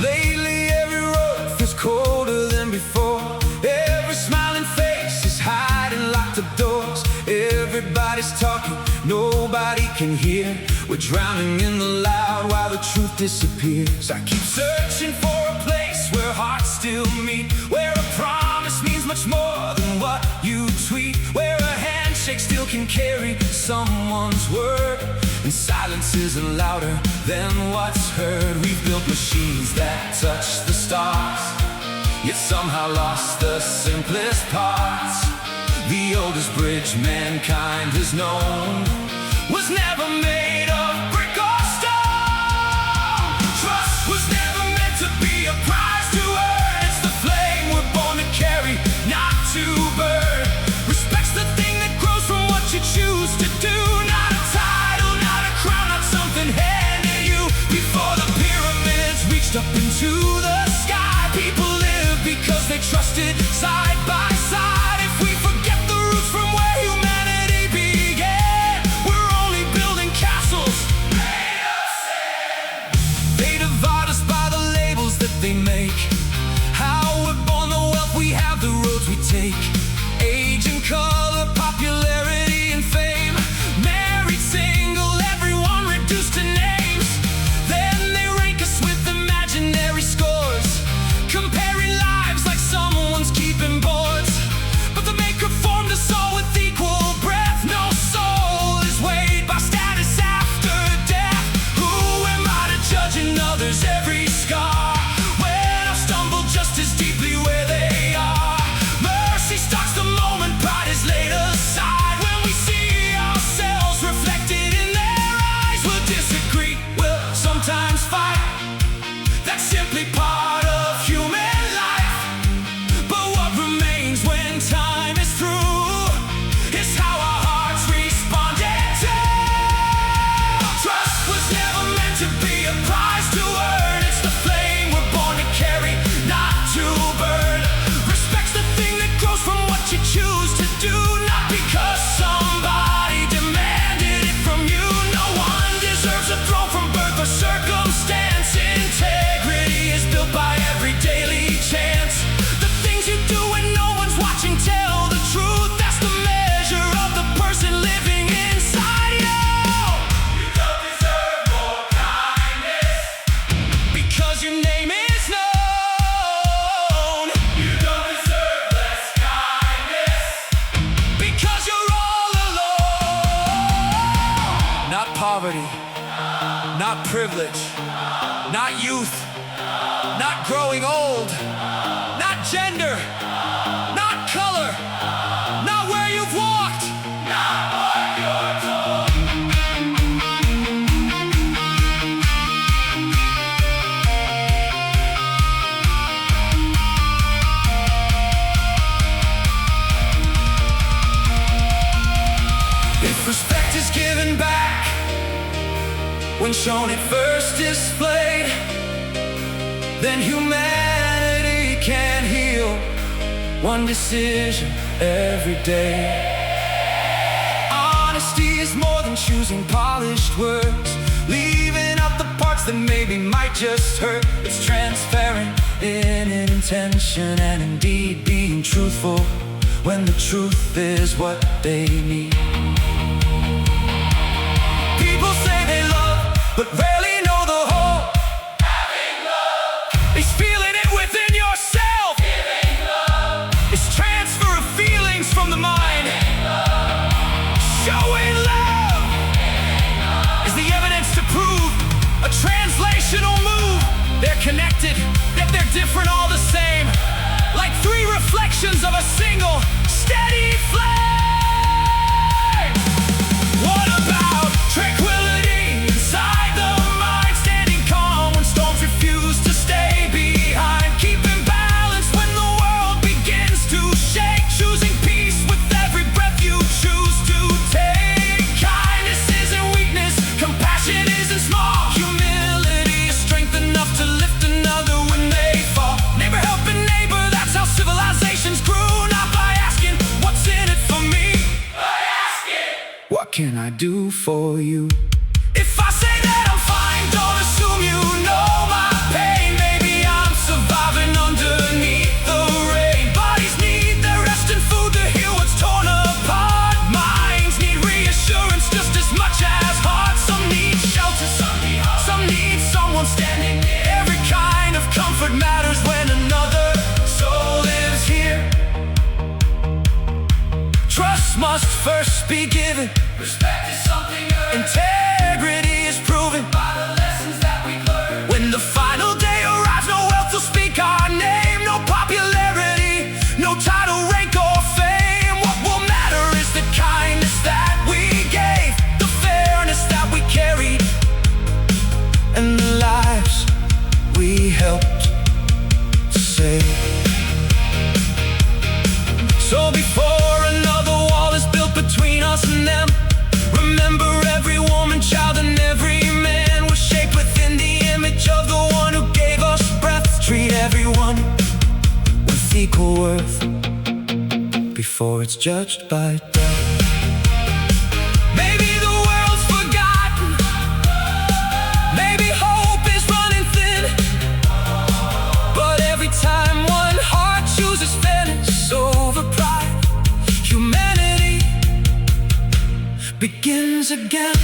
Lately every road feels colder than before. Every smiling face is hiding locked up doors. Everybody's talking, nobody can hear. We're drowning in the loud while the truth disappears. I keep searching for a place where hearts still meet, where a promise means much more than what you tweet, where a handshake still can carry someone's word, and silence isn't louder than what's heard. We've built machines that touch the stars, yet somehow lost the simplest parts. The oldest bridge mankind has known was never made of brick or stone. Trust was never meant to be a prize to earn. It's the flame we're born to carry, not to burn. Respect's the thing that grows from what you choose to do, not a title, not a crown, not something handed you. Before the pyramids reached up into the sky, people lived because they trusted side by side. If we forget the roots from where humanity began, we're only building castles made of sand. They divide us by the labels that they make, how we're born, the wealth we have, the roads we take, age and color, popularity and fame, married, single, everyone reduced to names. Then they rank us with imaginary scores, comparing lives like someone's keeping boards. But the maker formed us all with equal breath. No soul is weighed by status after death. Who am I to judge another's every scar, when I've stumbled just as deeply where they are? Mercy stalks the moment pride is laid aside. When we see ourselves reflected in their eyes, we'll disagree, we'll sometimes fight. That's simply part of human life. But what remains when time is through is how our hearts responded to. Trust was never meant to be a prize to earn. It's the flame we're born to carry, not to burn. Respect's the thing that grows from what you choose to do, not because somebody demanded it from you. No one deserves a throne from birth or circumstance. Integrity is built by every daily chance. The things you do when no one's watching tell the truth. That's the measure of the person living inside you. You don't deserve more kindness because your name is known. You don't deserve less kindness because you're all alone. Not poverty, not privilege, not youth, not growing old, not gender, not color, not where you've walked, not what you're told. If respect is given back when shown at first displayed, then humanity can heal. One decision every day. Honesty is more than choosing polished words, leaving out the parts that maybe might just hurt. It's transparent in intention and indeed being truthful when the truth is what they need. People say they love, but rarely know the whole. Having love is feeling it within yourself. Giving love is transfer of feelings from the mind. Love. Showing love. Love is the evidence to prove a translational move. They're connected, yet they're different all the same, like three reflections of a single steady flame. What about tranquility inside the mind, standing calm when storms refuse to stay behind, keeping balance when the world begins to shake, choosing peace with every breath you choose to take. Kindness isn't weakness, compassion isn't small, humility is strength enough to lift another when they fall. Neighbor helping neighbor, that's how civilizations grew, not by asking what's in it for me, by asking what can I do for you? If I say that I'm fine, don't assume you know my pain. Maybe must first be given. Respect is something earned Integrity is proven. by the lessons that we've learned. When the final day arrives, no wealth will speak our name, no popularity, no title, rank, or fame. What will matter is the kindness that we gave, the fairness that we carried, and the lives we helped to save. So before another wall is built between us and them, remember every woman, child, and every man was shaped within the image of the one who gave us breath. Treat everyone with equal worth before it's judged by death. Maybe the world's forgotten, maybe hope is running thin, but every time one heart chooses fairness over pride, humanity begins again.